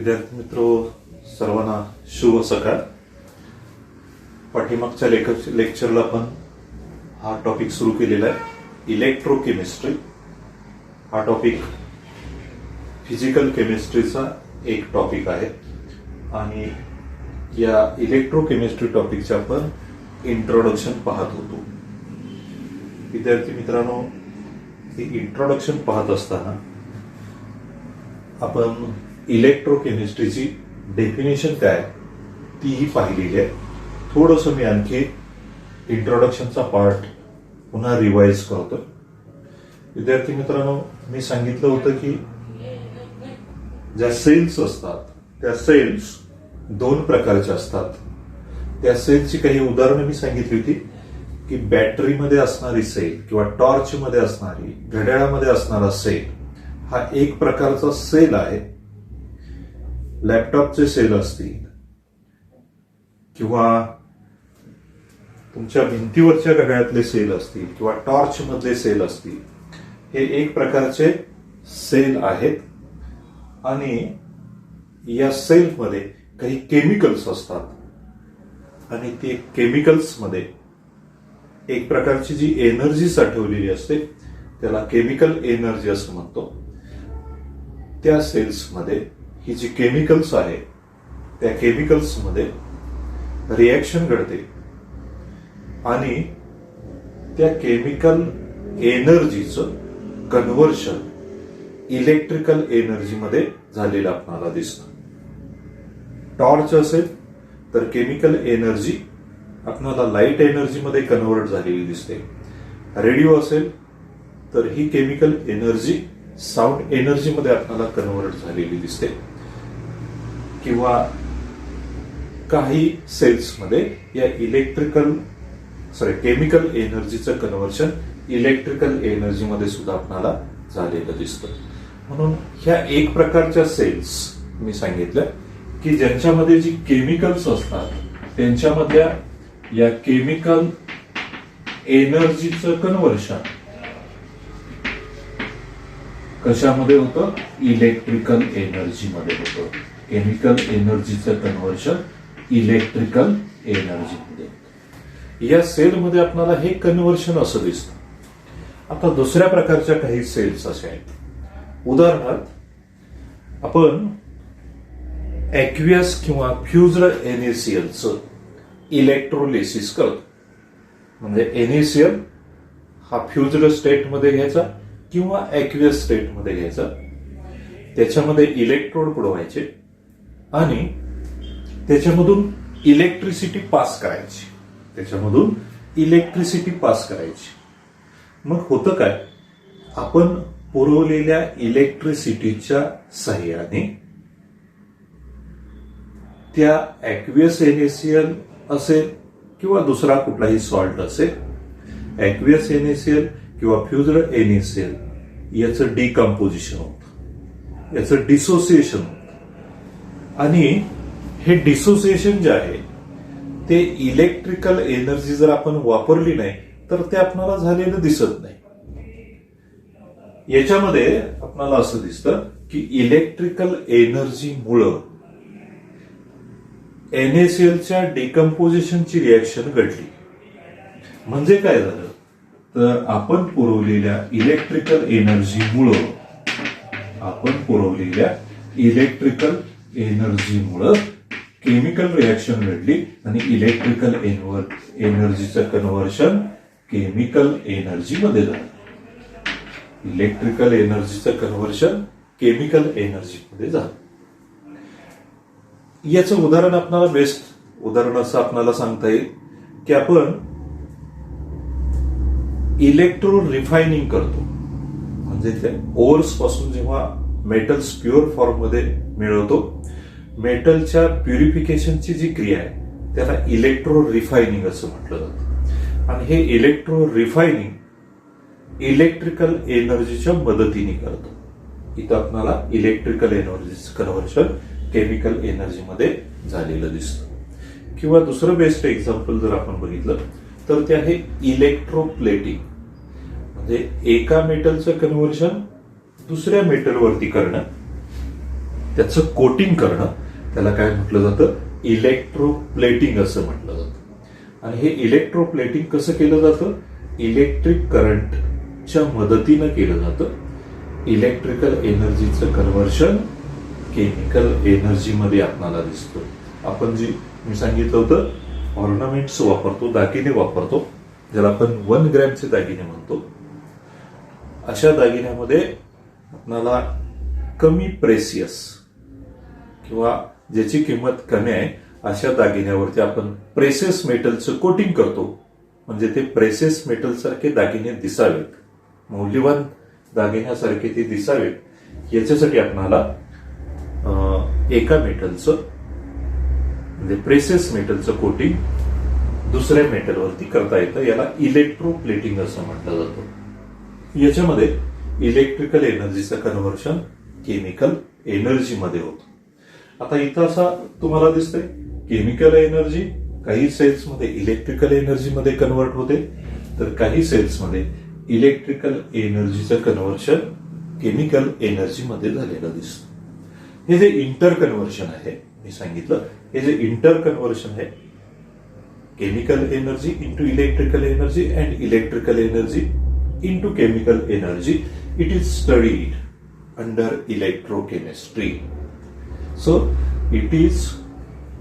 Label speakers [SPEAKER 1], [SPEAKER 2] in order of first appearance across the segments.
[SPEAKER 1] विद्यार्थी मित्र सर्वांना शुभ सकाळ. पाठीमागच्या लेक्चरला आपण हा टॉपिक सुरू केलेला आहे, इलेक्ट्रोकेमिस्ट्री. हा टॉपिक फिजिकल केमिस्ट्रीचा एक टॉपिक आहे आणि या इलेक्ट्रोकेमिस्ट्री टॉपिकचे आपण इंट्रोडक्शन पाहत होतो. विद्यार्थी मित्रांनो, ही इंट्रोडक्शन पाहत असताना आपण इलेक्ट्रोकेमिस्ट्रीची डेफिनेशन काय तीही पाहिलेली आहे. थोडंसं मी आणखी इंट्रोडक्शनचा पार्ट पुन्हा रिवाइज करतो. विद्यार्थी मित्रांनो, मी सांगितलं होतं की ज्या सेल्स असतात त्या सेल्स दोन प्रकारच्या असतात. त्या सेलची काही उदाहरणं मी सांगितली होती की बॅटरीमध्ये असणारी सेल किंवा टॉर्चमध्ये असणारी, घड्याळामध्ये असणारा सेल हा एक प्रकारचा सेल आहे. लॅपटॉपचे सेल असतील किंवा तुमच्या भिंतीवरच्या घड्याळातले सेल असतील किंवा टॉर्च मधले सेल असतील, हे एक प्रकारचे सेल आहेत. आणि या सेलमध्ये काही केमिकल्स असतात आणि ते केमिकल्समध्ये एक प्रकारची जी एनर्जी साठवलेली असते त्याला केमिकल एनर्जी असं म्हणतो. त्या सेल्समध्ये ही जी केमिकल्स आहे त्या केमिकल्समध्ये रिएक्शन घडते आणि त्या केमिकल एनर्जीचं कन्व्हर्शन इलेक्ट्रिकल एनर्जीमध्ये झालेलं आपल्याला दिसतं. टॉर्च असेल तर केमिकल एनर्जी आपल्याला लाईट एनर्जीमध्ये कन्व्हर्ट झालेली दिसते. रेडिओ असेल तर ही केमिकल एनर्जी साऊंड एनर्जीमध्ये आपल्याला कन्व्हर्ट झालेली दिसते. किंवा काही सेल्समध्ये या केमिकल एनर्जीचं कन्व्हर्शन इलेक्ट्रिकल एनर्जीमध्ये सुद्धा आपल्याला झालेलं दिसतं. म्हणून ह्या एक प्रकारच्या सेल्स मी सांगितलं की ज्यांच्यामध्ये जी केमिकल्स असतात त्यांच्यामधल्या या केमिकल एनर्जीचं कन्व्हर्शन कशामध्ये होतं? इलेक्ट्रिकल एनर्जीमध्ये होतं. केमिकल एनर्जीचं कन्व्हर्शन इलेक्ट्रिकल एनर्जीमध्ये. या सेलमध्ये आपल्याला हे कन्व्हर्शन असं दिसतं. आता दुसऱ्या प्रकारच्या काही सेल्स अशा आहेत. उदाहरणार्थ आपण ऍक्वियस किंवा फ्युज्ड एनएसीएलचं इलेक्ट्रोलिसिस करतो. म्हणजे एनएसीएल हा फ्युज्ड स्टेटमध्ये घ्यायचा किंवा ऍक्वियस स्टेटमध्ये घ्यायचा, त्याच्यामध्ये इलेक्ट्रोड बुडवायचे आणि त्याच्यामधून इलेक्ट्रिसिटी पास करायची. मग होतं काय? आपण पुरवलेल्या इलेक्ट्रिसिटीच्या साह्याने त्या ऍक्वियस एनएसीएल असेल किंवा दुसरा कुठलाही सॉल्ट असेल, ऍक्वियस एनएसीएल किंवा फ्युज्ड एनएसीएल याचं डिकम्पोजिशन होतं, याचं डिसोसिएशन होतं. आणि हे डिसोसिएशन जे आहे ते इलेक्ट्रिकल एनर्जी जर आपण वापरली नाही तर ते आपल्याला झालेलं दिसत नाही. याच्यामध्ये आपल्याला असं दिसतं की इलेक्ट्रिकल एनर्जीमुळं एनएसीएलच्या डिकम्पोजिशनची रिएक्शन घडली. म्हणजे काय झालं तर आपण पुरवलेल्या इलेक्ट्रिकल एनर्जीमुळं केमिकल रिएक्शन घडली आणि इलेक्ट्रिकल एनर्जीचं कन्व्हर्शन केमिकल एनर्जीमध्ये झालं. याचं उदाहरण आपल्याला बेस्ट उदाहरण असं आपल्याला सांगता येईल की आपण इलेक्ट्रो रिफायनिंग करतो. म्हणजे त्या ओर्स पासून जेव्हा मेटल्स प्युअर फॉर्म मध्ये मिळवतो, मेटलच्या प्युरिफिकेशनची जी क्रिया आहे त्याला इलेक्ट्रो रिफायनिंग असं म्हटलं जातं. आणि हे इलेक्ट्रो रिफायनिंग इलेक्ट्रिकल एनर्जीच्या मदतीने करतो. इथं आपल्याला इलेक्ट्रिकल एनर्जीचं कन्व्हर्शन केमिकल एनर्जीमध्ये झालेलं दिसतं. किंवा दुसरं बेस्ट एक्झाम्पल जर आपण बघितलं तर ते आहे इलेक्ट्रोप्लेटिंग. म्हणजे एका मेटलचं कन्व्हर्शन दुसऱ्या मेटलवरती करणं त्याचं कोटिंग करणं, त्याला काय म्हटलं जातं, इलेक्ट्रोप्लेटिंग असं म्हटलं जातं. आणि हे इलेक्ट्रोप्लेटिंग कसं केलं जातं, इलेक्ट्रिक करंटच्या मदतीनं केलं जातं. इलेक्ट्रिकल एनर्जीचं कन्व्हर्शन केमिकल एनर्जीमध्ये आपल्याला दिसतं. आपण जी मी सांगितलं होतं ऑर्नामेंट्स वापरतो, दागिने वापरतो, ज्याला आपण 1 ग्रॅमचे दागिने म्हणतो, अशा दागिन्यामध्ये आपल्याला कमी प्रेसियस किंवा ज्याची किंमत कमी आहे अशा दागिन्यावरती आपण प्रेसियस मेटलचं कोटिंग करतो, म्हणजे ते प्रेसियस मेटल सारखे दागिने दिसावेत, मौल्यवान दागिन्यासारखे ते दिसावेत, याच्यासाठी आपल्याला एका मेटलचं म्हणजे प्रेसियस मेटलचं कोटिंग दुसऱ्या मेटलवरती करता येतं. याला इलेक्ट्रोप्लेटिंग असं म्हटलं जातं. याच्यामध्ये इलेक्ट्रिकल एनर्जीचं कन्व्हर्शन केमिकल एनर्जीमध्ये होतं. आता इथं असा तुम्हाला दिसतंय केमिकल एनर्जी काही सेल्समध्ये इलेक्ट्रिकल एनर्जीमध्ये कन्व्हर्ट होते, तर काही सेल्समध्ये इलेक्ट्रिकल एनर्जीचं कन्व्हर्शन केमिकल एनर्जीमध्ये झालेलं दिसतं. हे जे इंटर कन्व्हर्शन आहे मी सांगितलं, हे जे इंटर कन्व्हर्शन आहे chemical energy into electrical energy and electrical energy into chemical energy, it is studied under electrochemistry. So it is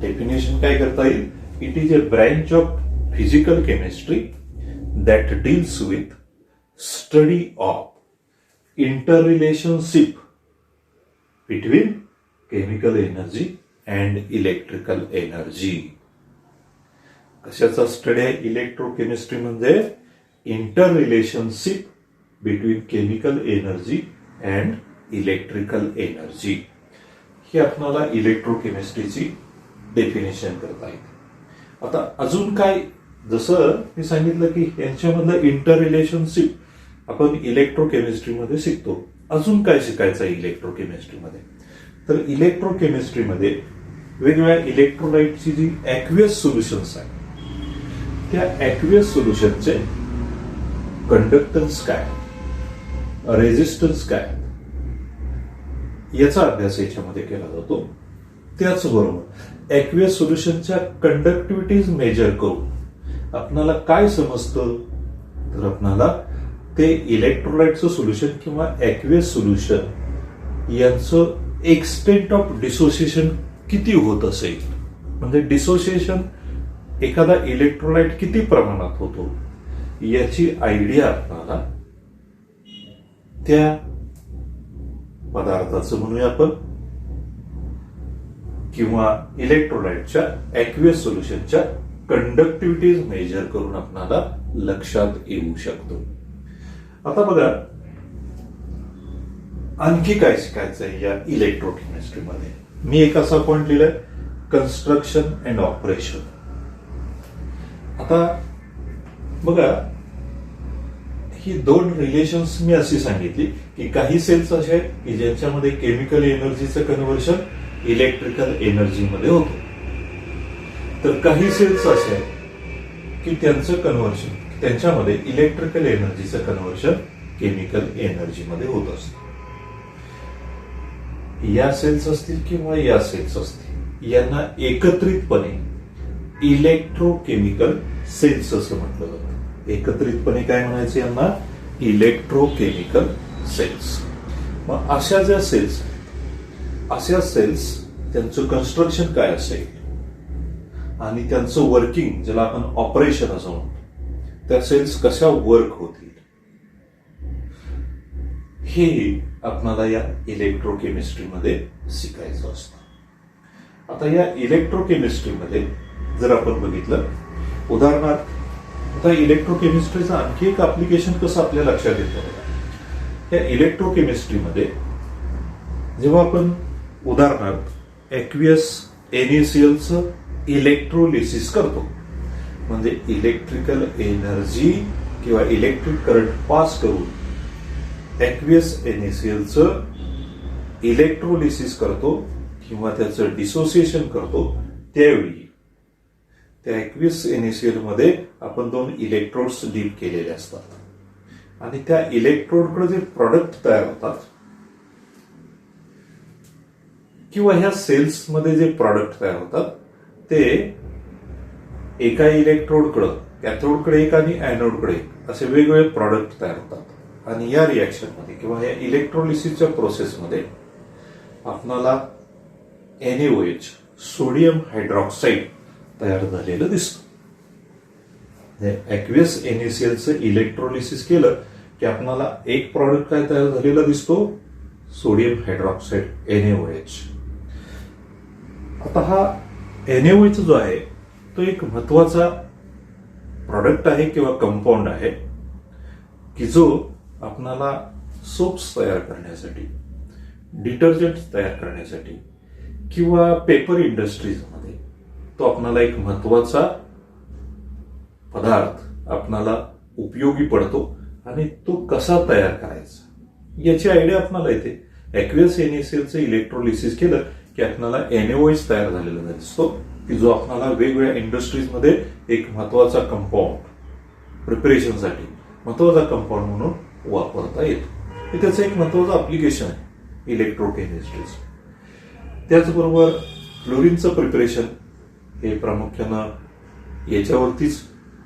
[SPEAKER 1] definition काय करता येईल, it is a branch of physical chemistry that deals with study of interrelationship between chemical energy and electrical energy. कशाचा study आहे electrochemistry म्हणजे inter relationship between chemical energy and electrical energy. ही आपल्याला इलेक्ट्रोकेमिस्ट्रीची definition करता येते. आता अजून काय, जसं मी सांगितलं की यांच्यामधलं इंटर रिलेशनशिप आपण इलेक्ट्रोकेमिस्ट्रीमध्ये शिकतो, अजून काय शिकायचं आहे इलेक्ट्रोकेमिस्ट्रीमध्ये, तर इलेक्ट्रोकेमिस्ट्रीमध्ये वेगवेगळ्या इलेक्ट्रोलाइटची जी ॲक्वियस सोल्युशन्स आहेत त्या ॲक्वियस सोल्युशनचे कंडक्टन्स काय, रेझिस्टन्स काय, याचा अभ्यास याच्यामध्ये केला जातो. त्याचबरोबर ॲक्वियस सोल्युशनच्या कंडक्टिव्हिटीज मेजर करून आपणाला काय समजतं, तर आपणाला ते इलेक्ट्रोलाइटचं सोल्युशन किंवा ॲक्वियस सोल्युशन यांचं एक्सटेंट ऑफ डिसोसिएशन किती होत असेल, म्हणजे डिसोसिएशन एखादा इलेक्ट्रोलाइट किती प्रमाणात होतो याची आयडिया आपल्याला त्या पदार्थाचं म्हणूया आपण किंवा इलेक्ट्रोलाइटच्या ॲक्वियस सोल्युशनच्या कंडक्टिव्हिटीज मेजर करून आपल्याला लक्षात येऊ शकतो. आता बघा आणखी काय शिकायचं आहे या इलेक्ट्रोकेमिस्ट्रीमध्ये. मी एक असा पॉइंट लिहिलाय, कन्स्ट्रक्शन अँड ऑपरेशन. आता बघा ही 2 रिलेशन्स मी अशी सांगितली की काही सेल्स असे आहेत की ज्यांच्यामध्ये केमिकल एनर्जीचं कन्व्हर्शन इलेक्ट्रिकल एनर्जीमध्ये होतं, तर काही सेल्स असे आहेत की त्यांचं कन्व्हर्शन त्यांच्यामध्ये इलेक्ट्रिकल एनर्जीचं कन्व्हर्शन केमिकल एनर्जीमध्ये होत असतं. या सेल्स असतील किंवा या सेल्स असतील यांना एकत्रितपणे इलेक्ट्रोकेमिकल सेल्स असं म्हटलं जातं. एकत्रितपणे काय म्हणायचं यांना, इलेक्ट्रोकेमिकल सेल्स. मग अशा ज्या सेल्स, अशा सेल्स त्यांचं कन्स्ट्रक्शन काय असेल आणि त्यांचं वर्किंग ज्याला आपण ऑपरेशन असं म्हणतो, त्या सेल्स कशा वर्क होतील हे आपल्याला या इलेक्ट्रोकेमिस्ट्रीमध्ये शिकायचं असतं. आता या इलेक्ट्रोकेमिस्ट्रीमध्ये जर आपण बघितलं, उदाहरणार्थ आता इलेक्ट्रोकेमिस्ट्रीचं आणखी एक ऍप्लिकेशन कसं आपल्या लक्षात येतं, या इलेक्ट्रोकेमिस्ट्रीमध्ये जेव्हा आपण उदाहरणार्थ ॲक्वियस NaClचं इलेक्ट्रोलिसिस करतो, म्हणजे इलेक्ट्रिकल एनर्जी किंवा इलेक्ट्रिक करंट पास करून ॲक्वियस NaClचं इलेक्ट्रोलिसिस करतो किंवा त्याचं डिसोसिएशन करतो, त्यावेळी त्या ॲक्वियस NaCl मध्ये आपण 2 इलेक्ट्रोड्स डीप केलेले असतात आणि त्या इलेक्ट्रोडकडे जे प्रॉडक्ट तयार होतात किंवा ह्या सेल्समध्ये जे प्रॉडक्ट तयार होतात ते एका इलेक्ट्रोडकडं, कॅथोडकडे एक आणि अॅनोडकडे एक असे वेगवेगळे प्रॉडक्ट तयार होतात. आणि या रिॲक्शनमध्ये किंवा या इलेक्ट्रोलिसिसच्या प्रोसेसमध्ये आपणाला NaOH, सोडियम हायड्रॉक्साईड तयार झालेलं दिसतं. ॲक्वियस NaClचं इलेक्ट्रोलिसिस केलं की आपल्याला एक प्रॉडक्ट काय तयार झालेला दिसतो, सोडियम हायड्रॉक्साईड NaOH. आता हा NaOH जो आहे तो एक महत्वाचा प्रॉडक्ट आहे किंवा कंपाऊंड आहे की जो आपणाला सोप्स तयार करण्यासाठी, डिटर्जंट तयार करण्यासाठी किंवा पेपर इंडस्ट्रीजमध्ये तो आपणाला एक महत्वाचा पदार्थ आपणाला उपयोगी पडतो. आणि तो कसा तयार करायचा याची आयडिया आपल्याला येते. ॲक्वियस NaClचं इलेक्ट्रोलिसिस केलं की आपल्याला NaOH तयार झालेला दिसतो की जो आपल्याला वेगवेगळ्या इंडस्ट्रीजमध्ये एक महत्वाचा कंपाऊंड, प्रिपरेशनसाठी महत्वाचा कंपाऊंड म्हणून वापरता येतो. हे त्याचं एक महत्वाचं अप्लिकेशन आहे इलेक्ट्रोकेमिस्ट्रीचं. त्याचबरोबर फ्लोरीनचं प्रिपरेशन हे प्रामुख्यानं याच्यावरतीच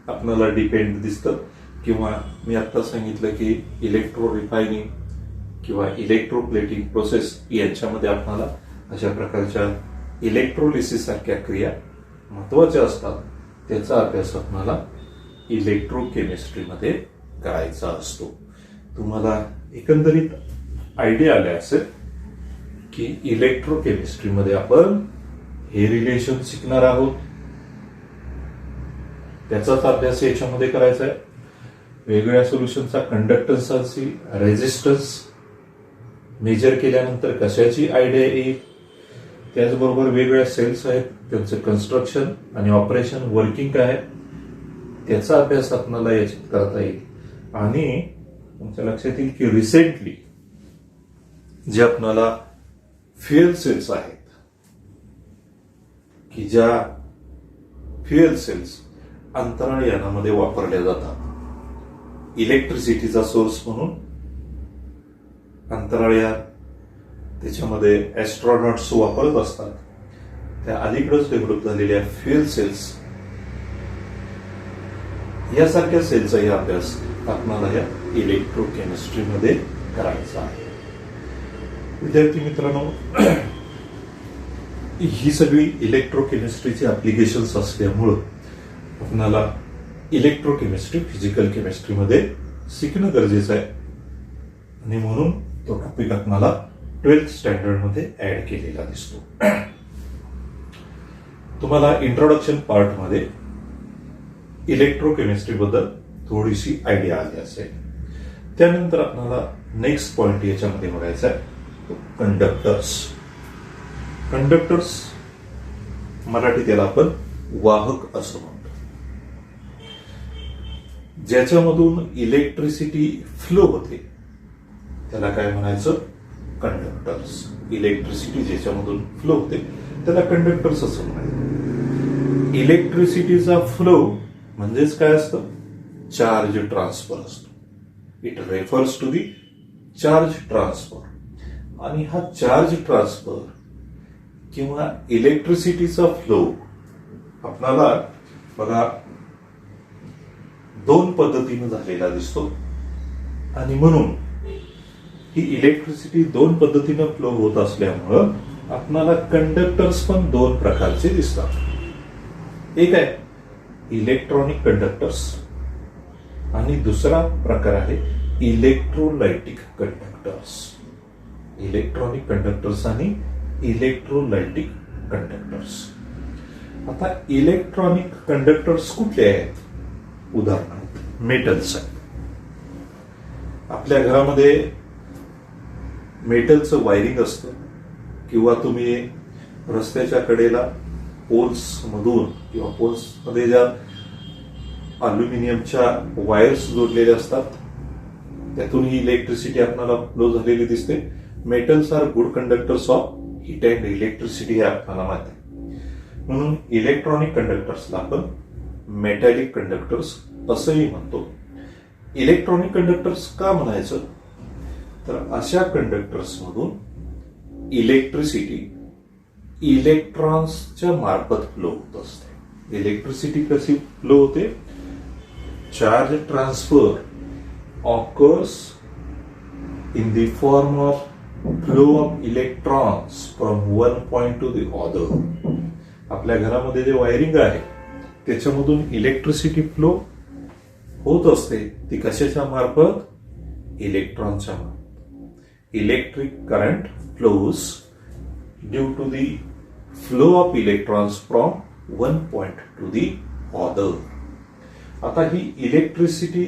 [SPEAKER 1] आपल्याला डिपेंड दिसतं. किंवा मी आता सांगितलं की इलेक्ट्रो रिफायनिंग किंवा इलेक्ट्रोप्लेटिंग प्रोसेस यांच्यामध्ये आपल्याला अशा प्रकारच्या इलेक्ट्रोलिसिस सारख्या क्रिया महत्वाच्या असतात. त्याचा अभ्यास आपल्याला इलेक्ट्रोकेमिस्ट्रीमध्ये करायचा असतो. तुम्हाला एकंदरीत आयडिया आल्या असेल की इलेक्ट्रोकेमिस्ट्रीमध्ये आपण हे रिलेशन शिकणार आहोत, त्याचाच अभ्यास याच्यामध्ये करायचा आहे. वेगवेगळ्या सोल्युशनचा कंडक्टन्सची रेझिस्टन्स मेजर केल्यानंतर कशाची आयडिया येईल, त्याचबरोबर वेगवेगळ्या सेल्स आहेत त्यांचं कन्स्ट्रक्शन आणि ऑपरेशन, वर्किंग काय आहे त्याचा अभ्यास आपल्याला याच्यात करता येईल. आणि तुमच्या लक्षात येईल की रिसेंटली जे आपल्याला फ्युएल सेल्स आहेत की ज्या फ्युएल सेल्स अंतराळ यानामध्ये वापरल्या जातात, इलेक्ट्रिसिटीचा सोर्स म्हणून अंतराळ यान त्याच्यामध्ये ॲस्ट्रॉनॉट्स वापरत असतात. त्या अलीकडेच डेव्हलप झालेल्या फ्युएल सेल्स यासारख्या सेलचाही अभ्यास आपल्याला या इलेक्ट्रोकेमिस्ट्रीमध्ये करायचा आहे. विद्यार्थी मित्रांनो, ही सगळी इलेक्ट्रोकेमिस्ट्रीची ऍप्लिकेशन्स असल्यामुळं आपल्याला इलेक्ट्रोकेमिस्ट्री फिजिकल केमिस्ट्रीमध्ये शिकणं गरजेचं आहे. आणि म्हणून तो टॉपिक आपल्याला 12th स्टँडर्डमध्ये ऍड केलेला दिसतो. तुम्हाला इंट्रोडक्शन पार्टमध्ये इलेक्ट्रोकेमिस्ट्री बद्दल थोडीशी आयडिया आली असेल. त्यानंतर आपल्याला नेक्स्ट पॉइंट याच्यामध्ये बघायचा आहे कंडक्टर्स. कंडक्टर्स मराठीत याला आपण वाहक असं म्हणतो. ज्याच्यामधून इलेक्ट्रिसिटी फ्लो होते त्याला काय म्हणायचं, कंडक्टर्स. इलेक्ट्रिसिटी ज्याच्यामधून फ्लो होते त्याला कंडक्टर्स असं म्हणायचं. इलेक्ट्रिसिटीचा फ्लो म्हणजेच काय असतं, चार्ज ट्रान्सफर असतो. It refers to the charge transfer. आणि हा चार्ज ट्रान्सफर किंवा इलेक्ट्रिसिटीचा फ्लो आपल्याला बघा दोन पद्धतीने झालेला दिसतो. आणि म्हणून ही इलेक्ट्रिसिटी दोन पद्धतीने फ्लो होत असल्यामुळं आपल्याला कंडक्टर्स पण दोन प्रकारचे दिसतात. एक आहे इलेक्ट्रॉनिक कंडक्टर्स आणि दुसरा प्रकार आहे इलेक्ट्रोलाइटिक कंडक्टर्स. इलेक्ट्रॉनिक कंडक्टर्स आणि इलेक्ट्रोलाइटिक कंडक्टर्स. आता इलेक्ट्रॉनिक कंडक्टर्स कुठले आहेत, उदाहरणार्थ मेटल्स आहेत. आपल्या घरामध्ये मेटलचं वायरिंग असतं किंवा तुम्ही रस्त्याच्या कडेला पोल्स मधून किंवा पोल्स मध्ये ज्या अल्युमिनियमच्या वायर्स जोडलेल्या असतात त्यातून ही इलेक्ट्रिसिटी आपल्याला फ्लो झालेली दिसते. Metals are good conductors of heat and electricity हे आपल्याला माहिती आहे. म्हणून इलेक्ट्रॉनिक कंडक्टर्सला आपण मेटॅलिक कंडक्टर्स असंही म्हणतो. इलेक्ट्रॉनिक कंडक्टर्स का म्हणायचं, तर अशा कंडक्टर्स मधून इलेक्ट्रिसिटी इलेक्ट्रॉन्सच्या मार्फत फ्लो होत असते. इलेक्ट्रिसिटी कशी फ्लो होते? Charge transfer occurs in the form of flow of electrons from one point to the other. आपल्या घरामध्ये जे वायरिंग आहे त्याच्यामधून इलेक्ट्रिसिटी फ्लो होत असते. ती कशाच्या मार्फत? इलेक्ट्रॉनच्या मार्फत. Electric current flows due to the flow of electrons from one point to the other. आता ही इलेक्ट्रिसिटी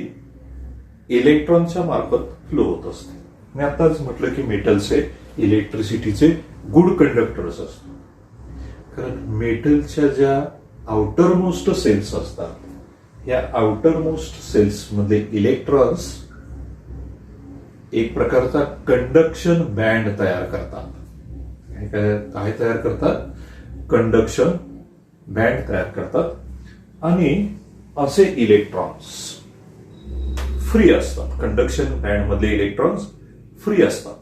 [SPEAKER 1] इलेक्ट्रॉनच्या मार्फत फ्लो होत असते. मी आताच म्हटलं की मेटल्स हे इलेक्ट्रिसिटीचे गुड कंडक्टर्स असतात. कारण मेटलच्या ज्या आउटर मोस्ट सेल्स असतात या आउटर मोस्ट सेल्स मध्ये इलेक्ट्रॉन्स एक प्रकारचा कंडक्शन बँड तयार करतात. काय तयार करतात? कंडक्शन बँड तयार करतात. आणि असे इलेक्ट्रॉन्स फ्री असतात. कंडक्शन बँड मधले इलेक्ट्रॉन्स फ्री असतात.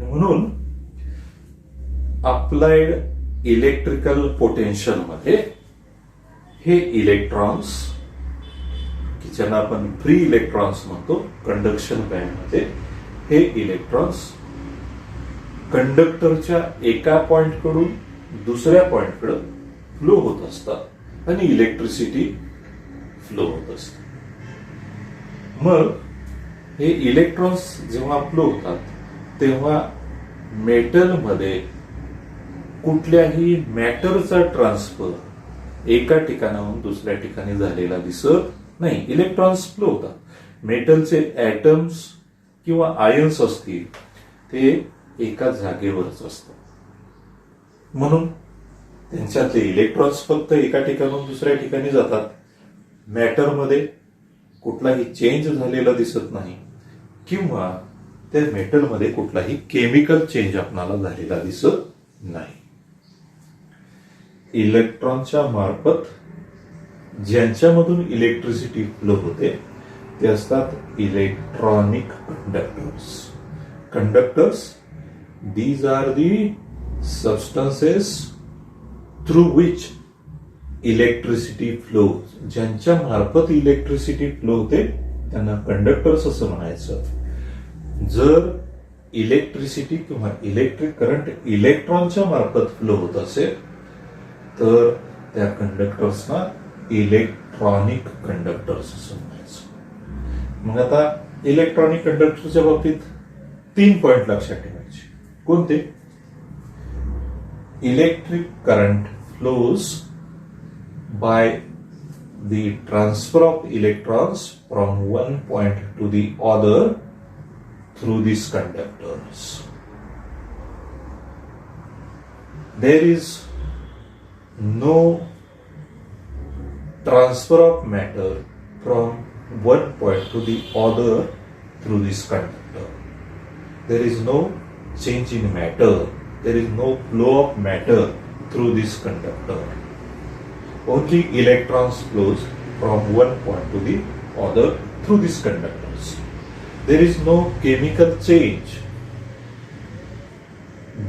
[SPEAKER 1] म्हणून अप्लाइड इलेक्ट्रिकल पोटेन्शियल मध्ये हे इलेक्ट्रॉन्स की ज्यांना आपण फ्री इलेक्ट्रॉन्स म्हणतो, कंडक्शन बँड मध्ये हे इलेक्ट्रॉन्स कंडक्टरच्या एका पॉइंट कडून दुसऱ्या पॉइंट कडे फ्लो होत असतात आणि इलेक्ट्रिसिटी फ्लो होत असते. मग हे इलेक्ट्रॉन्स जेव्हा फ्लो होतात तेव्हा मेटलमध्ये कुठल्याही मॅटरचा ट्रान्सफर एका ठिकाणाहून दुसऱ्या ठिकाणी झालेला दिसत नाही. इलेक्ट्रॉन्स फ्लो होतात. मेटलचे ऍटम्स किंवा आयन्स असतील ते एका जागेवरच असतात. म्हणून त्यांच्यातले इलेक्ट्रॉन्स फक्त एका ठिकाणाहून दुसऱ्या ठिकाणी जातात. मॅटरमध्ये कुठलाही चेंज झालेला दिसत नाही किंवा त्या मेटलमध्ये कुठलाही केमिकल चेंज आपल्याला झालेला दिसत नाही. इलेक्ट्रॉनच्या मार्फत ज्यांच्यामधून इलेक्ट्रिसिटी फ्लो होते ते असतात electronic conductors. Conductors these are the substances through which electricity flow. ज्यांच्या मार्फत इलेक्ट्रिसिटी फ्लो होते त्यांना कंडक्टर्स असं म्हणायचं. जर इलेक्ट्रिसिटी किंवा इलेक्ट्रिक करंट इलेक्ट्रॉनच्या मार्फत फ्लो होत असेल तर त्या कंडक्टर्सना इलेक्ट्रॉनिक कंडक्टर्स असं म्हणायचं. मग आता इलेक्ट्रॉनिक कंडक्टरच्या बाबतीत 3 पॉइंट लक्षात ठेवायचे. कोणते? Electric current flows by the transfer of electrons from one point to the other through these conductors. There is no transfer of matter from one point to the other through this conductor. There is no change in matter. There is no flow of matter through this conductor. Only electrons flows from one point to the other through these conductors. There is no chemical change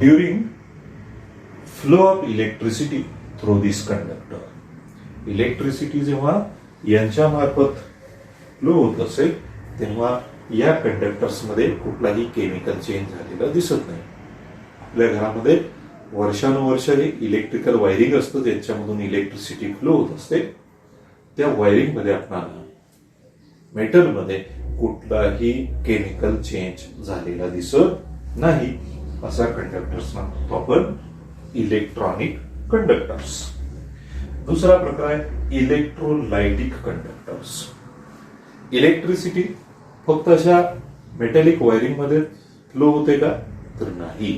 [SPEAKER 1] during flow of electricity through this conductor. Electricity जेव्हा यांच्या मार्फत flow होत असेल तेव्हा या conductors मध्ये कुठलाही chemical change झालेला दिसत नाही. आपल्या घरामध्ये वर्षानुवर्ष हे इलेक्ट्रिकल वायरिंग असतं ज्यांच्यामधून इलेक्ट्रिसिटी फ्लो होत असते. त्या वायरिंग मध्ये आपल्याला मेटलमध्ये कुठलाही केमिकल चेंज झालेला दिसत नाही. असा कंडक्टर्सना म्हणतो आपण इलेक्ट्रॉनिक कंडक्टर्स. दुसरा प्रकार आहे इलेक्ट्रोलायटिक कंडक्टर्स. इलेक्ट्रिसिटी फक्त अशा मेटॅलिक वायरिंग मध्ये फ्लो होते का? तर नाही.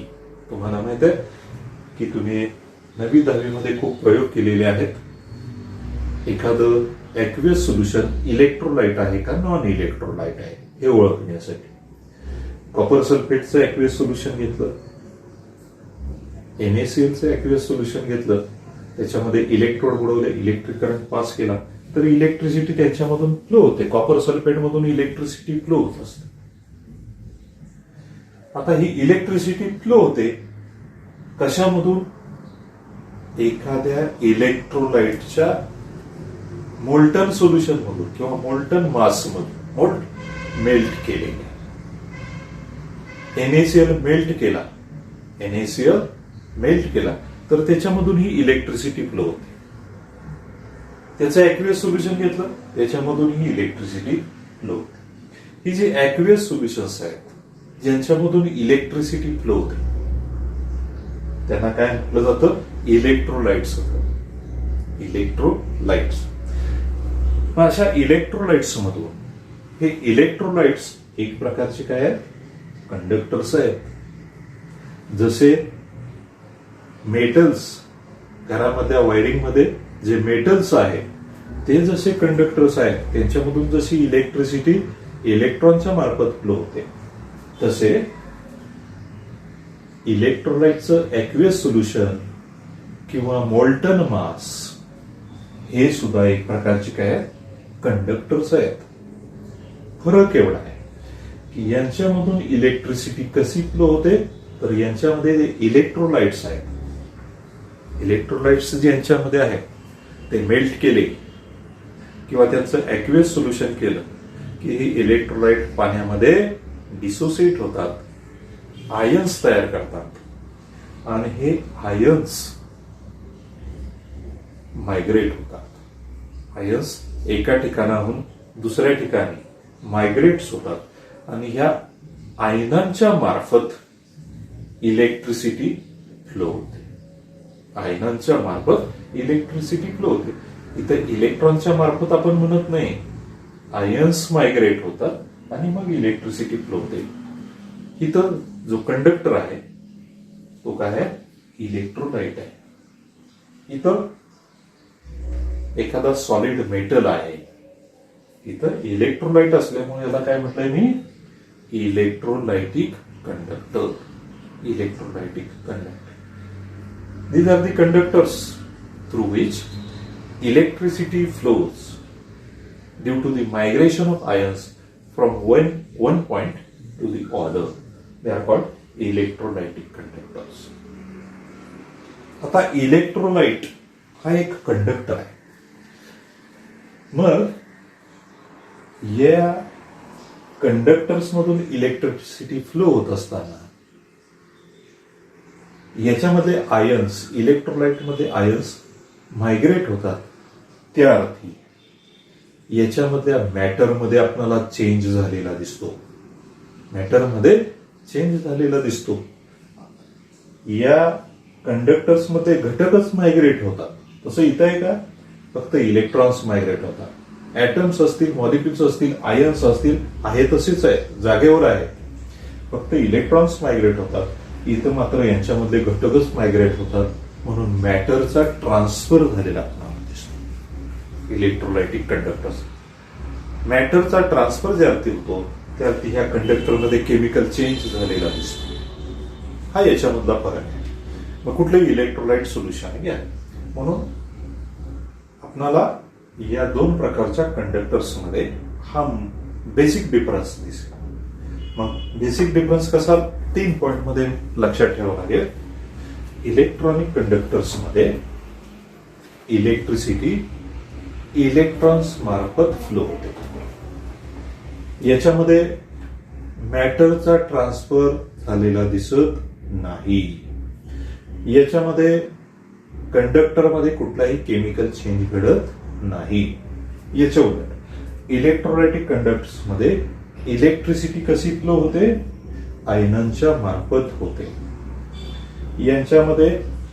[SPEAKER 1] तुम्हाला माहित आहे की तुम्ही 9वी 10वी मध्ये खूप प्रयोग केलेले आहेत. एखादं ॲक्वियस सोल्युशन इलेक्ट्रोलाइट आहे का नॉन इलेक्ट्रोलाइट आहे हे ओळखण्यासाठी कॉपर सल्फेटचं ॲक्वियस सोल्युशन घेतलं, NaClचं ॲक्वियस सोल्युशन घेतलं, त्याच्यामध्ये इलेक्ट्रोड बुडवले, इलेक्ट्रिक करंट पास केला तर इलेक्ट्रिसिटी त्याच्यामधून फ्लो होते. कॉपर सल्फेट मधून इलेक्ट्रिसिटी फ्लो होत असते. आता ही इलेक्ट्रिसिटी फ्लो होते कशामधून? एखाद्या इलेक्ट्रोलाइटच्या मोल्टन सोल्युशन मधून किंवा मोल्टन मास मधून मेल्ट केलेले, NaCl मेल्ट केला तर त्याच्यामधून ही इलेक्ट्रिसिटी फ्लो होते. त्याचं ऍक्वियस सोल्युशन घेतलं, त्याच्यामधून ही इलेक्ट्रिसिटी फ्लो होते. ही जी ऍक्वियस सोल्युशन्स आहेत ज्यांच्यामधून इलेक्ट्रिसिटी फ्लो होते त्यांना काय म्हटलं जातं? इलेक्ट्रोलाइट्स होतं. इलेक्ट्रोलाइट्स. अशा इलेक्ट्रोलाइट्स मधून हे इलेक्ट्रोलाइट्स एक प्रकारचे काय आहेत? कंडक्टर्स आहेत. जसे मेटल्स, घरामधल्या वायरिंग मध्ये जे मेटल्स आहेत ते जसे कंडक्टर्स आहेत, त्यांच्यामधून जशी इलेक्ट्रिसिटी इलेक्ट्रॉनच्या मार्फत फ्लो होते, तसे इलेक्ट्रोलाइटचं ऍक्वियस सोल्युशन किंवा मोल्टन मास हे सुद्धा एक प्रकारचे काय आहेत? कंडक्टर्स आहेत. फरक एवढा आहे की यांच्यामधून इलेक्ट्रिसिटी कशी फ्लो होते, तर यांच्यामध्ये इलेक्ट्रोलाइट्स आहेत. इलेक्ट्रोलाइट्स जे यांच्यामध्ये आहेत ते मेल्ट केले किंवा त्यांचं ऍक्वियस सोल्युशन केलं की हे इलेक्ट्रोलाइट पाण्यामध्ये डिसोसिएट होतात, आयन्स तयार करतात आणि हे आयन्स मायग्रेट होतात. आयन्स एका ठिकाणाहून दुसऱ्या ठिकाणी मायग्रेट्स होतात आणि ह्या आयनांच्या मार्फत इलेक्ट्रिसिटी फ्लो होते. आयनांच्या मार्फत इलेक्ट्रिसिटी फ्लो होते. इथं इलेक्ट्रॉनच्या मार्फत आपण म्हणत नाही, आयन्स मायग्रेट होतात आणि मग इलेक्ट्रिसिटी फ्लो होते. इथं जो कंडक्टर आहे तो काय आहे? इलेक्ट्रोलाइट आहे. इथं एखादा सॉलिड मेटल आहे, इथं इलेक्ट्रोलाइट असल्यामुळे याला काय म्हटलंय मी? Electrolytic conductor. Electrolytic conductor. These are the conductors through which electricity flows due to the migration of ions from one point to the other. They are called electrolytic conductors. आता electrolyte हा एक conductor आहे. मग या conductors मधून electricity flow होत असताना याच्यामध्ये आयन्स, इलेक्ट्रोलाइट मध्ये आयन्स मायग्रेट होतात. त्या अर्थी याच्यामधल्या मॅटरमध्ये आपल्याला चेंज झालेला दिसतो. मॅटरमध्ये चेंज झालेला दिसतो. या कंडक्टर्स मध्ये घटकच मायग्रेट होतात. तसं इथं आहे का? फक्त इलेक्ट्रॉन्स मायग्रेट होतात. ऍटम्स असतील, मॉलिक्युल्स असतील, आयन्स असतील, आहे तसेच आहे, जागेवर आहे. फक्त इलेक्ट्रॉन्स मायग्रेट होतात. इथं मात्र यांच्यामधले घटकच मायग्रेट होतात. म्हणून मॅटरचा ट्रान्सफर झालेला आपल्याला दिसतो. Electrolytic conductors. मॅटरचा ट्रान्सफर ज्या अर्थी होतो त्या अर्थी ह्या कंडक्टरमध्ये केमिकल चेंज झालेला दिसतो. हा याच्यामधला फरक आहे. मग कुठलंही इलेक्ट्रोलाइट सोल्युशन घ्या. म्हणून आपल्याला या दोन प्रकारच्या कंडक्टर्स मध्ये हा बेसिक डिफरन्स दिसेल. मग बेसिक डिफरन्स कसा? 3 पॉइंट मध्ये लक्षात ठेवावं लागेल. इलेक्ट्रॉनिक कंडक्टर्स मध्ये इलेक्ट्रिसिटी इलेक्ट्रॉन्स मार्फत फ्लो होते. याच्यामध्ये मॅटरचा ट्रान्सफर झालेला दिसत नाही. याच्यामध्ये कंडक्टरमध्ये कुठलाही केमिकल चेंज घडत नाही. याच्या उलट इलेक्ट्रोलाइटिक कंडक्टर्स मध्ये इलेक्ट्रिसिटी कशी फ्लो होते? आयनांच्या मार्फत होते. यांच्यामध्ये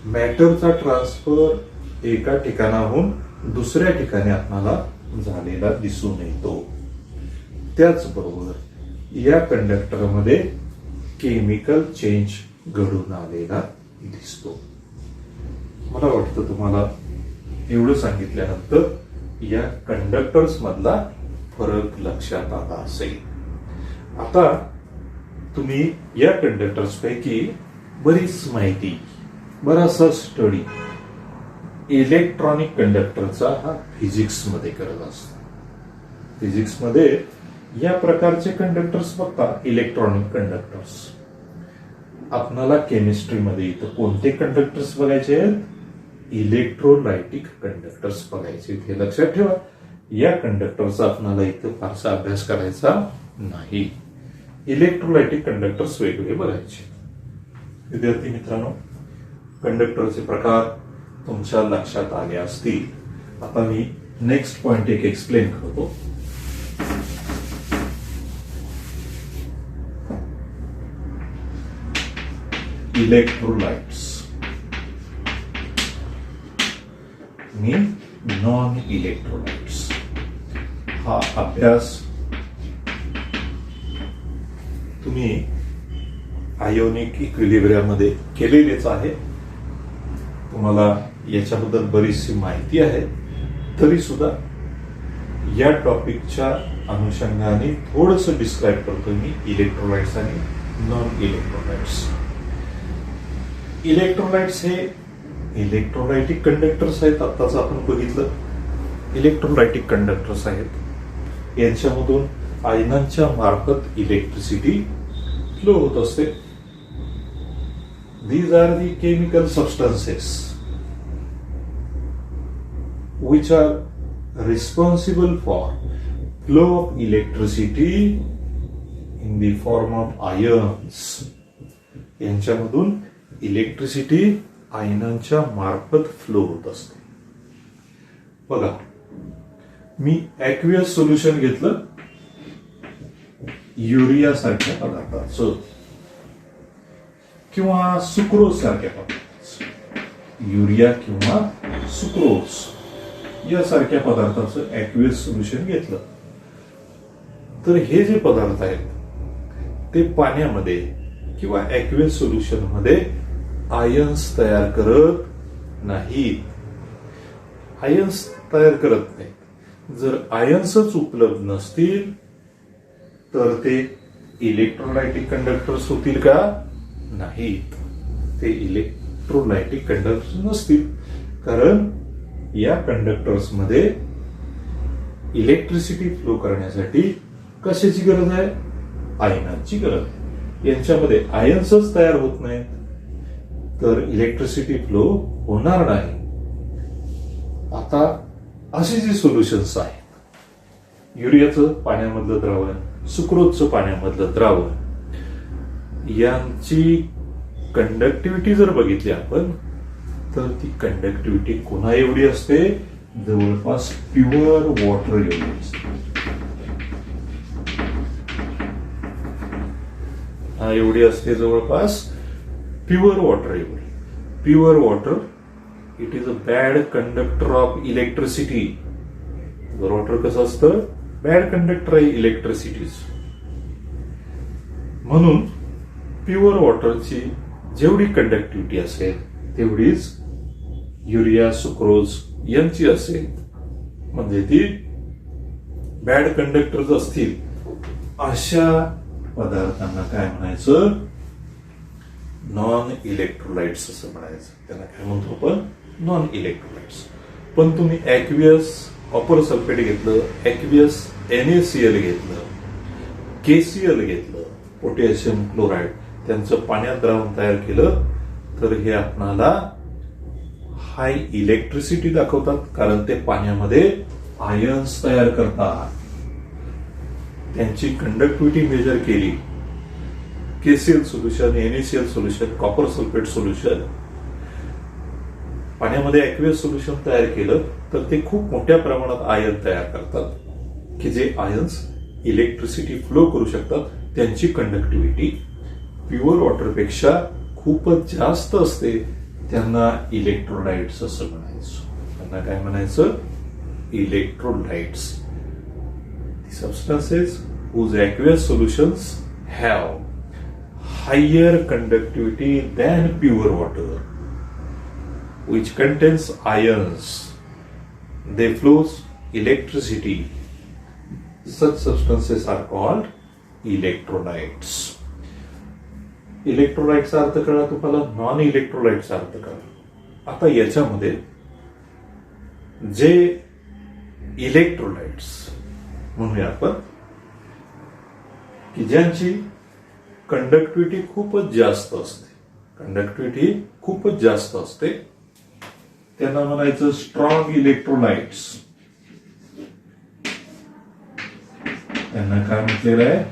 [SPEAKER 1] मॅटरचा ट्रान्सफर एका ठिकाणाहून दुसऱ्या ठिकाणी आपल्याला झालेला दिसून येतो. त्याचबरोबर या कंडक्टरमध्ये केमिकल चेंज घडून आलेला दिसतो. मला वाटतं तुम्हाला एवढं सांगितल्यानंतर या कंडक्टर्स मधला फरक लक्षात आला असेल. आता तुम्ही या कंडक्टर्स पैकी बरीच माहिती, बराचसा स्टडी इलेक्ट्रॉनिक कंडक्टरचा हा फिजिक्स मध्ये करत असतो. फिजिक्स मध्ये या प्रकारचे कंडक्टर्स बघता, इलेक्ट्रॉनिक कंडक्टर्स. आपणाला केमिस्ट्रीमध्ये इथं कोणते कंडक्टर्स बघायचे आहेत? इलेक्ट्रोलायटिक कंडक्टर्स बघायचे. हे लक्षात ठेवा, या कंडक्टरचा आपल्याला इथं फारसा अभ्यास करायचा नाही. इलेक्ट्रोलायटिक कंडक्टर्स वेगवेगळे बघायचे. विद्यार्थी मित्रांनो, कंडक्टरचे प्रकार तुमच्या लक्षात आले असतील. आता मी नेक्स्ट पॉइंट एक एक्सप्लेन करतो. इलेक्ट्रोलाइट्स आणि नॉन इलेक्ट्रोलाइट्स हा अभ्यास तुम्ही आयोनिक इक्विलिब्रियममध्ये केलेलेच आहे. तुम्हाला याच्याबद्दल बरीचशी माहिती आहे. तरी सुद्धा या टॉपिकच्या अनुषंगाने थोडंसं डिस्क्राईब करतो मी इलेक्ट्रोलाइट्स आणि नॉन इलेक्ट्रोलाइट्स. इलेक्ट्रोलाइट्स हे इलेक्ट्रोलायटिक कंडक्टर्स आहेत. आत्ताच आपण बघितलं इलेक्ट्रोलायटिक कंडक्टर्स आहेत. यांच्यामधून आयनांच्या मार्फत इलेक्ट्रिसिटी फ्लो होत असते. These are the chemical substances which are responsible for flow of electricity in the form of ions. यांच्यामधून इलेक्ट्रिसिटी आयनांच्या मार्फत फ्लो होत असते. बघा, मी ॲक्वियस सोल्युशन घेतलं युरिया सारख्या पदार्थाचं किंवा सुक्रोज सारख्या पदार्थाचं, युरिया किंवा सुक्रोज यासारख्या पदार्थाचं ॲक्वियस सोल्युशन घेतलं तर हे जे पदार्थ आहेत ते पाण्यामध्ये किंवा ॲक्वियस सोल्युशन मध्ये आयन्स तयार करत नाहीत. आयन्स तयार करत नाहीत. जर आयन्सच उपलब्ध नसतील तर ते इलेक्ट्रोलायटिक कंडक्टर्स होतील का? नाहीत. ते इलेक्ट्रोलायटिक कंडक्टर्स नसतील. कारण या कंडक्टर्स मध्ये इलेक्ट्रिसिटी फ्लो करण्यासाठी कशाची गरज आहे? आयनांची गरज आहे. यांच्यामध्ये आयन्सच तयार होत नाहीत तर इलेक्ट्रिसिटी फ्लो होणार नाही. आता असे जे सोल्युशन्स आहेत, युरियाचं पाण्यामधलं द्रावण, सुक्रोजचं पाण्यामधलं द्रावण, यांची कंडक्टिव्हिटी जर बघितली आपण तर ती कंडक्टिव्हिटी कोणा एवढी असते? जवळपास प्युअर वॉटर एवढी असते. एवढी असते जवळपास प्युअर वॉटर एवढी. Pure water it is a bad conductor of electricity. Water कसं असतं? बॅड कंडक्टर आहे इलेक्ट्रिसिटी. म्हणून प्युअर वॉटरची जेवढी कंडक्टिव्हिटी असेल तेवढीच युरिया, सुक्रोज यांची असेल. म्हणजे ती बॅड कंडक्टर्स असतील अशा पदार्थांना काय म्हणायचं? नॉन इलेक्ट्रोलाइट्स असं म्हणायचं. त्यांना काय म्हणतो आपण? Non electrolytes. पण तुम्ही ॲक्वियस कॉपर सल्फेट घेतलं, ॲक्वियस NaCl घेतलं, KCl घेतलं, पोटॅशियम क्लोराईड, त्यांचं पाण्यात द्रावण तयार केलं तर हे आपणाला हाय इलेक्ट्रिसिटी दाखवतात. कारण ते पाण्यामध्ये आयन्स तयार करतात. त्यांची कंडक्टिव्हिटी मेजर केली, KCl solution, NaCl solution, copper sulphate solution, पाण्यामध्ये ॲक्वियस सोल्युशन तयार केलं तर ते खूप मोठ्या प्रमाणात आयन तयार करतात की जे आयन्स इलेक्ट्रिसिटी फ्लो करू शकतात. त्यांची कंडक्टिव्हिटी प्युअर वॉटरपेक्षा खूपच जास्त असते. त्यांना इलेक्ट्रोलाइट्स असं म्हणायचं. त्यांना काय म्हणायचं? Electrolytes. Substances whose aqueous solutions have higher conductivity than pure water, which contains ions. They flows electricity. Such substances are called electrolytes. इलेक्ट्रोलाइटचा अर्थ कळला तुम्हाला, नॉन इलेक्ट्रोलाइटचा अर्थ कळला. आता याच्यामध्ये जे इलेक्ट्रोलाइट्स म्हणूया आपण की ज्यांची कंडक्टिव्हिटी खूपच जास्त असते, कंडक्टिव्हिटी खूपच जास्त असते त्यांना म्हणायचं स्ट्रॉंग इलेक्ट्रोलाइट्स. त्यांना काय म्हटलेलं आहे?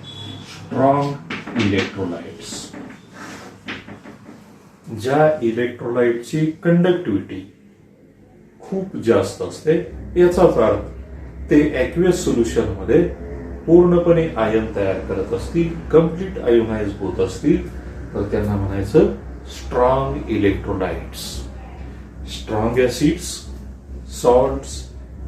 [SPEAKER 1] Strong electrolytes. ज्या इलेक्ट्रोलाइटची कंडक्टिव्हिटी खूप जास्त असते, याचाच अर्थ ते ॲक्वियस सोल्युशन मध्ये पूर्णपणे आयन तयार करत असतील, कम्प्लीट आयोनाइज होत असतील, तर त्यांना म्हणायचं strong electrolytes. Strong acids, salts,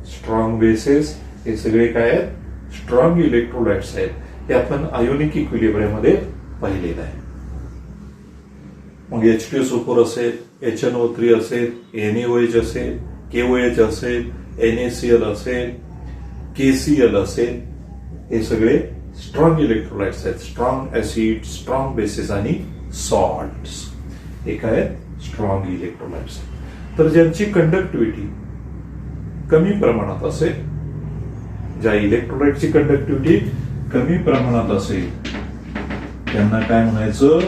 [SPEAKER 1] strong bases हे सगळे काय आहेत? स्ट्रॉंग इलेक्ट्रोलाइट्स आहेत. हे आपण आयोनिक इक्विलिब्रियम मध्ये पाहिलेलं आहे. मग H2SO4 असेल, HNO3 असेल, NaOH असेल, KOH असेल, NaCl असेल, KCl असेल, हे सगळे स्ट्रॉंग इलेक्ट्रोलाइट्स आहेत. स्ट्रॉंग ऍसिड, स्ट्रॉंग बेसिस आणि सॉल्ट्स हे काय आहेत? Strong electrolytes. तर ज्यांची कंडक्टिव्हिटी कमी प्रमाणात असेल, ज्या इलेक्ट्रोलाइटची कंडक्टिव्हिटी कमी प्रमाणात असेल, त्यांना काय म्हणायचं?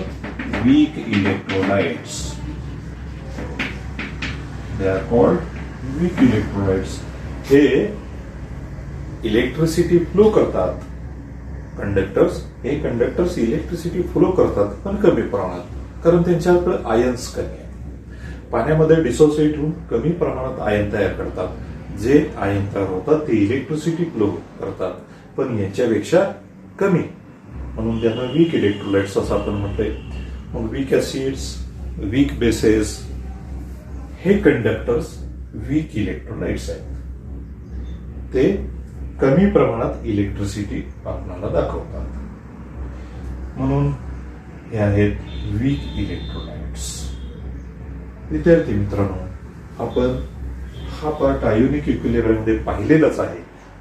[SPEAKER 1] Weak electrolytes. They are called weak electrolytes. हे इलेक्ट्रिसिटी फ्लो करतात. कंडक्टर्स इलेक्ट्रिसिटी फ्लो करतात, पण कमी प्रमाणात, कारण त्यांच्याकडे आयन्स कमी आहेत. पाण्यामध्ये डिसोसिएट होऊन कमी प्रमाणात आयन तयार करतात. जे आयन तयार होतात ते इलेक्ट्रिसिटी फ्लो करतात, पण यांच्यापेक्षा कमी, म्हणून त्यांना वीक इलेक्ट्रोलाइट्स असं आपण म्हणतोय. मग वीक ऍसिड्स, वीक बेसेस हे कंडक्टर्स वीक इलेक्ट्रोलाइट्स आहेत. ते कमी प्रमाणात इलेक्ट्रिसिटी आपल्याला दाखवतात, म्हणून हे आहेत वीक इलेक्ट्रोलाइट्स. विद्यार्थी मित्रांनो, आपण हा पार्ट आयोनिक इक्विलिब्रियम मध्ये पाहिलेलाच आहे,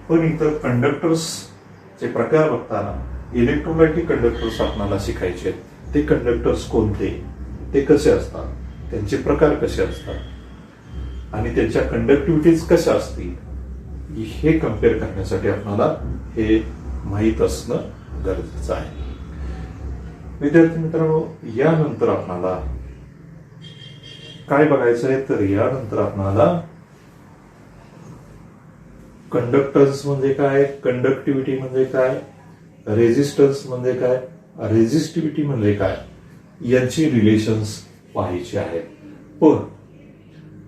[SPEAKER 1] पण इतर कंडक्टर्सचे प्रकार बघताना इलेक्ट्रोलाइटिक कंडक्टर्स आपल्याला शिकायचे आहेत. ते कंडक्टर्स कोणते, ते कसे असतात, त्यांचे प्रकार कसे असतात आणि त्यांच्या कंडक्टिव्हिटीज कशा असतील, हे कम्पेअर करण्यासाठी आपल्याला हे माहीत असणं गरजेचं आहे. विद्यार्थी मित्रांनो, यानंतर आपल्याला काय बघायचं आहे? तर यानंतर आपल्याला कंडक्टन्स म्हणजे काय, कंडक्टिव्हिटी म्हणजे काय, रेझिस्टन्स म्हणजे काय, रेझिस्टिव्हिटी म्हणजे काय, यांची रिलेशन्स पाहायची आहेत. पण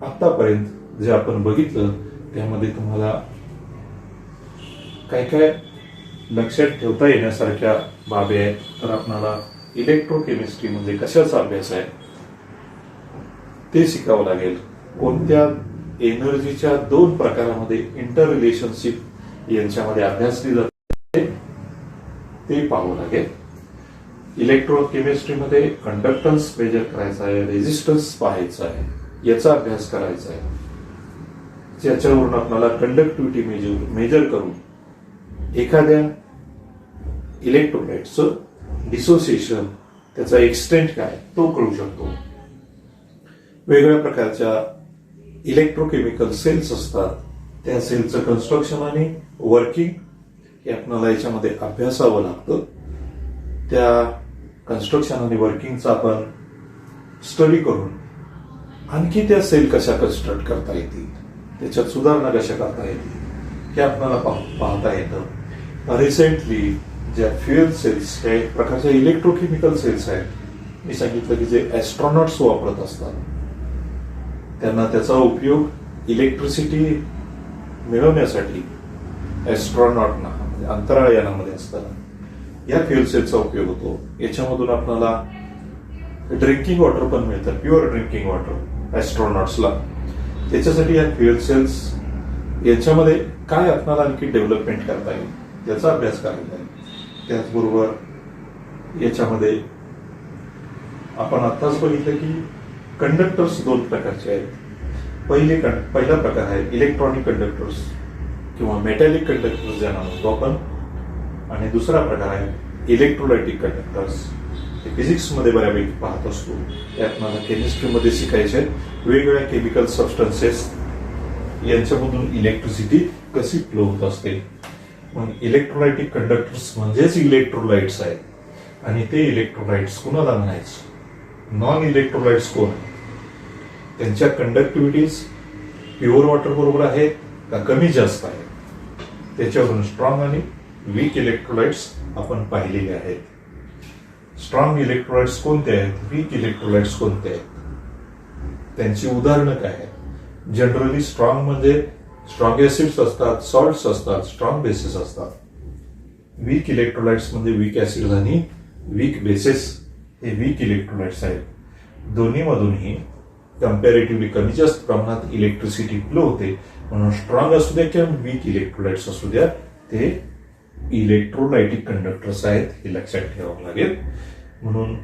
[SPEAKER 1] आतापर्यंत जे आपण बघितलं त्यामध्ये तुम्हाला काय काय लक्षात ठेवता येण्यासारख्या बाबी आहेत. तर आपल्याला इलेक्ट्रोकेमिस्ट्री म्हणजे कशाचा अभ्यास आहे ते शिकावं लागेल. कोणत्या एनर्जीच्या दोन प्रकारामध्ये इंटर रिलेशनशिप यांच्यामध्ये अभ्यासली जाते ते पाहावं लागेल. इलेक्ट्रोकेमिस्ट्रीमध्ये कंडक्टन्स मेजर करायचा आहे, रेझिस्टन्स पाहायचा आहे, याचा अभ्यास करायचा आहे, ज्याच्यावरून आपल्याला कंडक्टिव्हिटी मेजर करून एखाद्या इलेक्ट्रोलाइटचं डिसोसिएशन, त्याचा एक्सटेंट काय तो कळू शकतो. वेगवेगळ्या प्रकारच्या इलेक्ट्रोकेमिकल सेल्स असतात, त्या सेलचं कन्स्ट्रक्शन आणि वर्किंग हे आपल्याला याच्यामध्ये अभ्यासावं लागतं. त्या कन्स्ट्रक्शन आणि वर्किंगचा आपण स्टडी करून आणखी त्या सेल कशा कन्स्ट्रक्ट करता येतील, त्याच्यात सुधारणा कशा करता येतील हे आपल्याला पाहता येतं. रिसेंटली ज्या फ्युएल सेल्स, त्या एक प्रकारच्या इलेक्ट्रोकेमिकल सेल्स आहेत, मी सांगितलं की जे ऍस्ट्रॉनॉट्स वापरत असतात, त्यांना त्याचा उपयोग इलेक्ट्रिसिटी मिळवण्यासाठी ऍस्ट्रॉनॉटना म्हणजे अंतराळ यानामध्ये असताना या फ्युएल सेलचा उपयोग होतो. याच्यामधून आपल्याला ड्रिंकिंग वॉटर पण मिळतं, प्युअर ड्रिंकिंग वॉटर ऍस्ट्रॉनॉट्सला. त्याच्यासाठी या फ्युएल सेल्स याच्यामध्ये काय आपल्याला आणखी डेव्हलपमेंट करता येईल त्याचा अभ्यास करायचा आहे. त्याचबरोबर याच्यामध्ये आपण आत्ताच बघितलं की कंडक्टर्स दोन प्रकारचे आहेत. पहिला प्रकार आहे इलेक्ट्रॉनिक कंडक्टर्स किंवा मेटॅलिक कंडक्टर्स ज्यांना म्हणतो आपण, आणि दुसरा प्रकार आहे इलेक्ट्रोलाइटिक कंडक्टर्स. हे फिजिक्समध्ये बऱ्यापैकी पाहत असतो, त्यात मला केमिस्ट्रीमध्ये शिकायचे वेगवेगळ्या केमिकल सबस्टन्सेस यांच्यामधून इलेक्ट्रिसिटी कशी फ्लो होत असते. मग इलेक्ट्रोलाइटिक कंडक्टर्स म्हणजेच इलेक्ट्रोलाइट्स आहेत, आणि ते इलेक्ट्रोलाइट्स कुणाला म्हणायचं? नॉन इलेक्ट्रोलाइट्स कोण? त्यांच्या कंडक्टिव्हिटीज प्युअर वॉटर बरोबर आहेत का कमी जास्त आहेत त्याच्यावरून स्ट्रॉंग आणि वीक इलेक्ट्रोलाइट्स आपण पाहिलेले आहेत. स्ट्रॉंग इलेक्ट्रोलाइट्स कोणते आहेत, वीक इलेक्ट्रोलाइट्स कोणते आहेत, त्यांची उदाहरणं काय आहेत. जनरली स्ट्रॉंग म्हणजे स्ट्रॉंग ऍसिड्स असतात, सॉल्ट्स असतात, स्ट्रॉंग बेसिस असतात. वीक इलेक्ट्रोलाइट्स म्हणजे वीक ऍसिड आणि वीक बेसिस हे वीक इलेक्ट्रोलाइट्स आहेत. दोन्हीमधूनही कम्पॅरेटिव्हली कमी जास्त प्रमाणात इलेक्ट्रिसिटी फ्लो होते. म्हणून स्ट्रॉंग असू द्या किंवा वीक इलेक्ट्रोलाइट्स असू द्या ते इलेक्ट्रोलाइटिक कंडक्टर्स आहेत हे लक्षात ठेवावं लागेल. म्हणून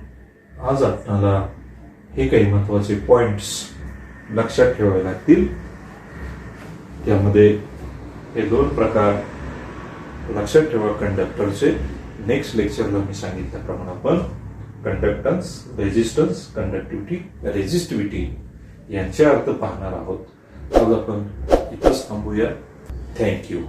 [SPEAKER 1] आज आपल्याला हे काही महत्वाचे पॉइंट्स लक्षात ठेवावे लागतील. त्यामध्ये हे 2 प्रकार लक्षात ठेवा कंडक्टरचे. नेक्स्ट लेक्चरला मी सांगितल्याप्रमाणे आपण कंडक्टन्स, रेजिस्टन्स, कंडक्टिव्हिटी, रेजिस्टिव्हिटी यांचे अर्थ पाहणार आहोत. आज आपण इथंच थांबूया. थँक्यू.